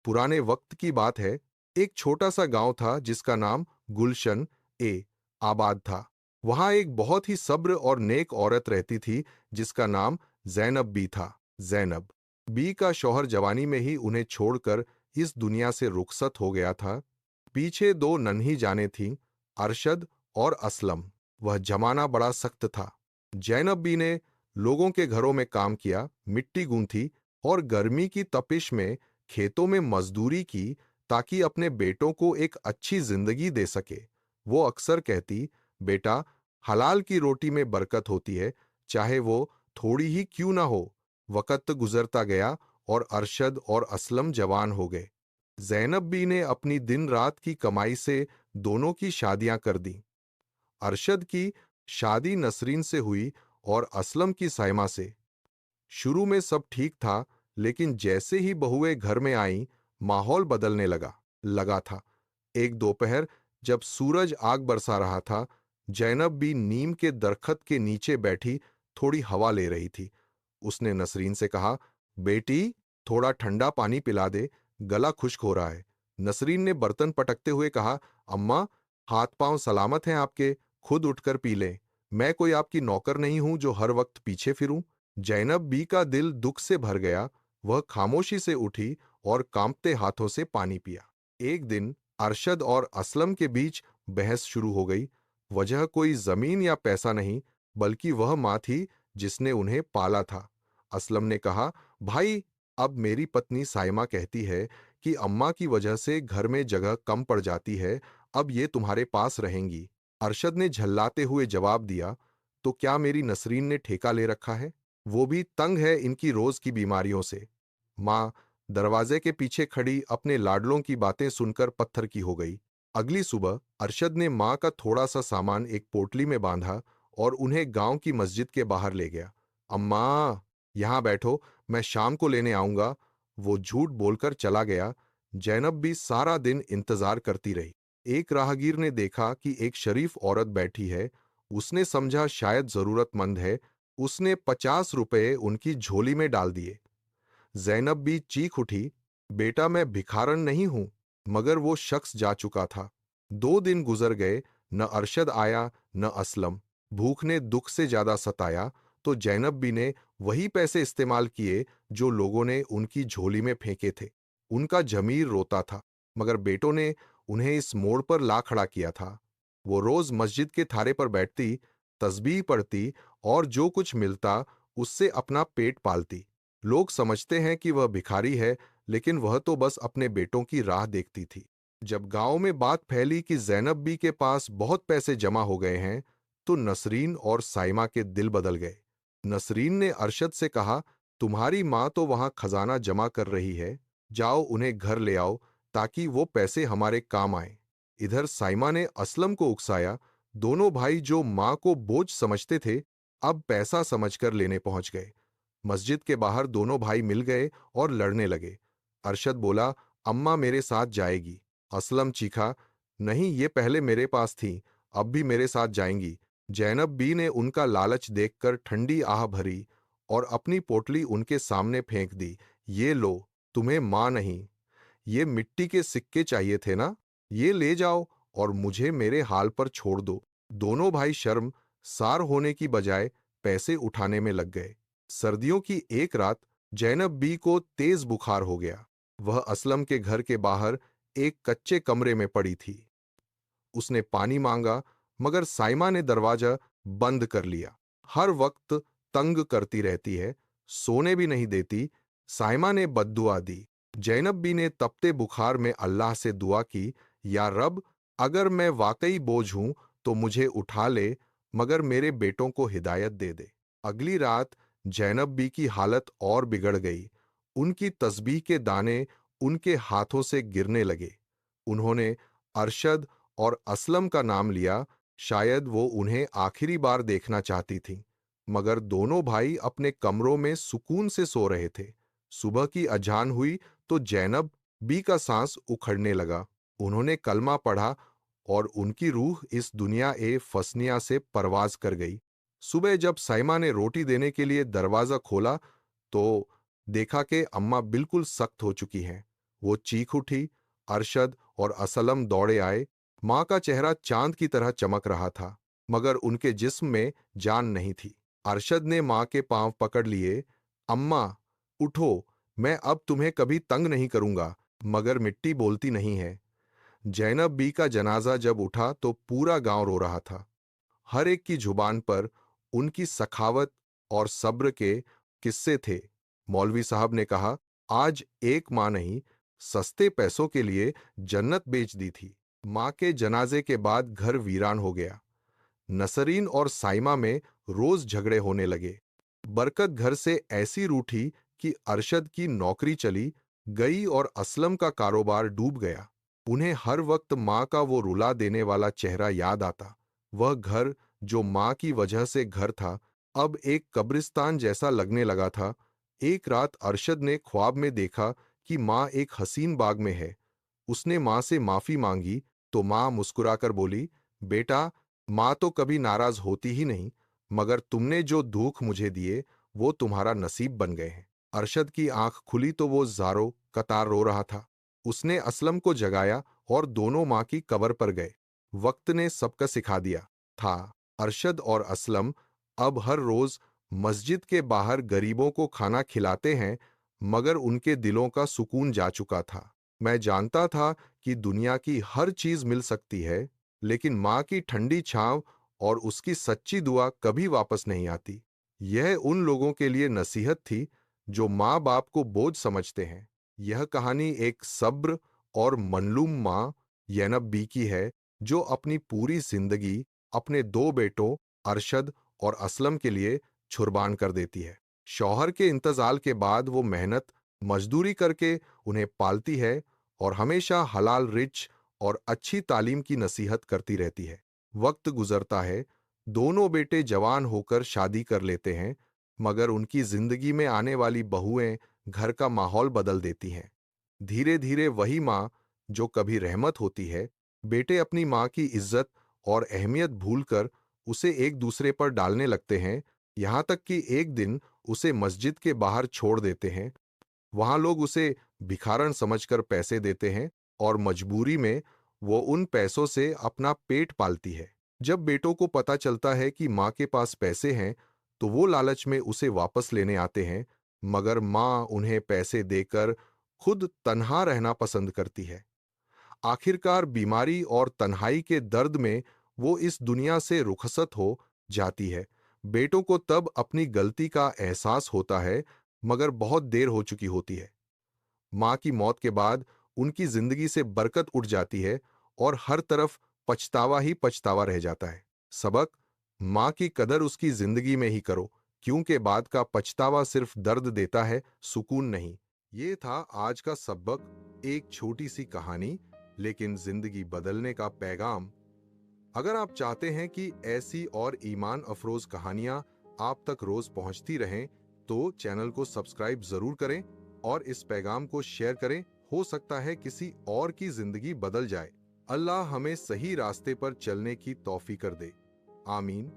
पुराने वक्त की बात है। एक छोटा सा गांव था जिसका नाम गुलशन ए आबाद था। वहां एक बहुत ही सब्र और नेक औरत रहती थी जिसका नाम जैनब बी था। जैनब बी का शौहर जवानी में ही उन्हें छोड़कर इस दुनिया से रुखसत हो गया था। पीछे दो नन्ही जाने थीं, अरशद और असलम। वह जमाना बड़ा सख्त था। जैनब बी ने लोगों के घरों में काम किया, मिट्टी गूंथी और गर्मी की तपिश में खेतों में मजदूरी की ताकि अपने बेटों को एक अच्छी जिंदगी दे सके। वो अक्सर कहती, बेटा, हलाल की रोटी में बरकत होती है, चाहे वो थोड़ी ही क्यों ना हो। वक्त गुजरता गया और अरशद और असलम जवान हो गए। जैनब बी ने अपनी दिन रात की कमाई से दोनों की शादियां कर दी। अरशद की शादी नसरीन से हुई और असलम की साइमा से। शुरू में सब ठीक था, लेकिन जैसे ही बहुएं घर में आईं, माहौल बदलने लगा था। एक दोपहर जब सूरज आग बरसा रहा था, जैनब भी नीम के दरखत के नीचे बैठी थोड़ी हवा ले रही थी। उसने नसरीन से कहा, बेटी, थोड़ा ठंडा पानी पिला दे, गला खुश्क हो रहा है। नसरीन ने बर्तन पटकते हुए कहा, अम्मा, हाथ पांव सलामत हैं आपके, खुद उठकर पी लें। मैं कोई आपकी नौकर नहीं हूं जो हर वक्त पीछे फिरूं। जैनब बी का दिल दुख से भर गया। वह खामोशी से उठी और कांपते हाथों से पानी पिया। एक दिन अरशद और असलम के बीच बहस शुरू हो गई। वजह कोई जमीन या पैसा नहीं, बल्कि वह मां थी जिसने उन्हें पाला था। असलम ने कहा, भाई, अब मेरी पत्नी साइमा कहती है कि अम्मा की वजह से घर में जगह कम पड़ जाती है, अब ये तुम्हारे पास रहेंगी। अरशद ने झल्लाते हुए जवाब दिया, तो क्या मेरी नसरीन ने ठेका ले रखा है? वो भी तंग है इनकी रोज की बीमारियों से। मां दरवाजे के पीछे खड़ी अपने लाडलों की बातें सुनकर पत्थर की हो गई। अगली सुबह अरशद ने मां का थोड़ा सा सामान एक पोटली में बांधा और उन्हें गांव की मस्जिद के बाहर ले गया। अम्मा, यहां बैठो, मैं शाम को लेने आऊंगा। वो झूठ बोलकर चला गया। जैनब भी सारा दिन इंतजार करती रही। एक राहगीर ने देखा कि एक शरीफ औरत बैठी है। उसने समझा शायद जरूरतमंद है। उसने 50 रुपए उनकी झोली में डाल दिए। जैनब भी चीख उठी, बेटा, मैं भिखारन नहीं हूं। मगर वो शख्स जा चुका था। 2 दिन गुजर गए, न अरशद आया न असलम। भूख ने दुख से ज्यादा सताया, तो जैनब भी ने वही पैसे इस्तेमाल किए जो लोगों ने उनकी झोली में फेंके थे। उनका जमीर रोता था, मगर बेटों ने उन्हें इस मोड़ पर ला खड़ा किया था। वो रोज मस्जिद के थारे पर बैठती, तस्बीह पढ़ती और जो कुछ मिलता उससे अपना पेट पालती। लोग समझते हैं कि वह भिखारी है, लेकिन वह तो बस अपने बेटों की राह देखती थी। जब गांव में बात फैली कि जैनब बी के पास बहुत पैसे जमा हो गए हैं, तो नसरीन और साइमा के दिल बदल गए। नसरीन ने अरशद से कहा, तुम्हारी मां तो वहां खजाना जमा कर रही है, जाओ उन्हें घर ले आओ ताकि वो पैसे हमारे काम आए। इधर साइमा ने असलम को उकसाया। दोनों भाई जो मां को बोझ समझते थे, अब पैसा समझकर लेने पहुंच गए। मस्जिद के बाहर दोनों भाई मिल गए और लड़ने लगे। अरशद बोला, अम्मा मेरे साथ जाएगी। असलम चीखा, नहीं, ये पहले मेरे पास थी, अब भी मेरे साथ जाएंगी। जैनब बी ने उनका लालच देखकर ठंडी आह भरी और अपनी पोटली उनके सामने फेंक दी। ये लो, तुम्हें मां नहीं, ये मिट्टी के सिक्के चाहिए थे ना, ये ले जाओ और मुझे मेरे हाल पर छोड़ दो। दोनों भाई शर्म सार होने की बजाय पैसे उठाने में लग गए। सर्दियों की एक रात जैनब बी को तेज बुखार हो गया। वह असलम के घर के बाहर एक कच्चे कमरे में पड़ी थी। उसने पानी मांगा, मगर साइमा ने दरवाजा बंद कर लिया। हर वक्त तंग करती रहती है, सोने भी नहीं देती। साइमा ने बद्दुआ दी। जैनब बी ने तपते बुखार में अल्लाह से दुआ की, या रब, अगर मैं वाकई बोझ हूं तो मुझे उठा ले, मगर मेरे बेटों को हिदायत दे दे। अगली रात जैनब बी की हालत और बिगड़ गई। उनकी तस्बीह के दाने उनके हाथों से गिरने लगे। उन्होंने अरशद और असलम का नाम लिया। शायद वो उन्हें आखिरी बार देखना चाहती थीं, मगर दोनों भाई अपने कमरों में सुकून से सो रहे थे। सुबह की अजान हुई तो जैनब बी का सांस उखड़ने लगा। उन्होंने कलमा पढ़ा और उनकी रूह इस दुनिया ए फसनिया से परवाज कर गई। सुबह जब साइमा ने रोटी देने के लिए दरवाजा खोला, तो देखा कि अम्मा बिल्कुल सख्त हो चुकी हैं। वो चीख उठी। अरशद और असलम दौड़े आए। माँ का चेहरा चांद की तरह चमक रहा था, मगर उनके जिस्म में जान नहीं थी। अरशद ने माँ के पांव पकड़ लिए। अम्मा, उठो, मैं अब तुम्हें कभी तंग नहीं करूंगा। मगर मिट्टी बोलती नहीं है। जैनब बी का जनाजा जब उठा तो पूरा गांव रो रहा था। हर एक की जुबान पर उनकी सखावत और सब्र के किस्से थे। मौलवी साहब ने कहा, आज एक माँ नहीं, सस्ते पैसों के लिए जन्नत बेच दी थी। माँ के जनाजे के बाद घर वीरान हो गया। नसरीन और साइमा में रोज झगड़े होने लगे। बरकत घर से ऐसी रूठी कि अरशद की नौकरी चली गई और असलम का कारोबार डूब गया। उन्हें हर वक्त माँ का वो रुला देने वाला चेहरा याद आता। वह घर जो माँ की वजह से घर था, अब एक कब्रिस्तान जैसा लगने लगा था। एक रात अरशद ने ख्वाब में देखा कि माँ एक हसीन बाग में है। उसने माँ से माफी मांगी तो माँ मुस्कुराकर बोली, बेटा, माँ तो कभी नाराज होती ही नहीं, मगर तुमने जो दुख मुझे दिए वो तुम्हारा नसीब बन गए हैं। अरशद की आंख खुली तो वो जारो कतार रो रहा था। उसने असलम को जगाया और दोनों माँ की कब्र पर गए। वक्त ने सबका सिखा दिया था। अरशद और असलम अब हर रोज मस्जिद के बाहर गरीबों को खाना खिलाते हैं, मगर उनके दिलों का सुकून जा चुका था। मैं जानता था कि दुनिया की हर चीज मिल सकती है, लेकिन माँ की ठंडी छांव और उसकी सच्ची दुआ कभी वापस नहीं आती। यह उन लोगों के लिए नसीहत थी जो माँ बाप को बोझ समझते हैं। यह कहानी एक सब्र और मनलूम माँ जैनब बी की है, जो अपनी पूरी जिंदगी अपने दो बेटों अरशद और असलम के लिए कुर्बान कर देती है। शौहर के इंतजाल के बाद वो मेहनत मजदूरी करके उन्हें पालती है और हमेशा हलाल रिच और अच्छी तालीम की नसीहत करती रहती है। वक्त गुजरता है, दोनों बेटे जवान होकर शादी कर लेते हैं, मगर उनकी जिंदगी में आने वाली बहुएं घर का माहौल बदल देती हैं। धीरे धीरे वही माँ जो कभी रहमत होती है, बेटे अपनी माँ की इज्जत और अहमियत भूलकर उसे एक दूसरे पर डालने लगते हैं। यहाँ तक कि एक दिन उसे मस्जिद के बाहर छोड़ देते हैं। वहां लोग उसे भिखारन समझकर पैसे देते हैं और मजबूरी में वो उन पैसों से अपना पेट पालती है। जब बेटों को पता चलता है कि माँ के पास पैसे हैं, तो वो लालच में उसे वापस लेने आते हैं, मगर माँ उन्हें पैसे देकर खुद तन्हा रहना पसंद करती है। आखिरकार बीमारी और तन्हाई के दर्द में वो इस दुनिया से रुखसत हो जाती है। बेटों को तब अपनी गलती का एहसास होता है, मगर बहुत देर हो चुकी होती है। माँ की मौत के बाद उनकी जिंदगी से बरकत उठ जाती है और हर तरफ पछतावा ही पछतावा रह जाता है। सबक: माँ की कदर उसकी जिंदगी में ही करो, क्योंकि बाद का पछतावा सिर्फ दर्द देता है, सुकून नहीं। ये था आज का सबक, एक छोटी सी कहानी लेकिन जिंदगी बदलने का पैगाम। अगर आप चाहते हैं कि ऐसी और ईमान अफरोज कहानियां आप तक रोज पहुंचती रहें, तो चैनल को सब्सक्राइब जरूर करें और इस पैगाम को शेयर करें। हो सकता है किसी और की जिंदगी बदल जाए। अल्लाह हमें सही रास्ते पर चलने की तौफीक कर दे। आमीन।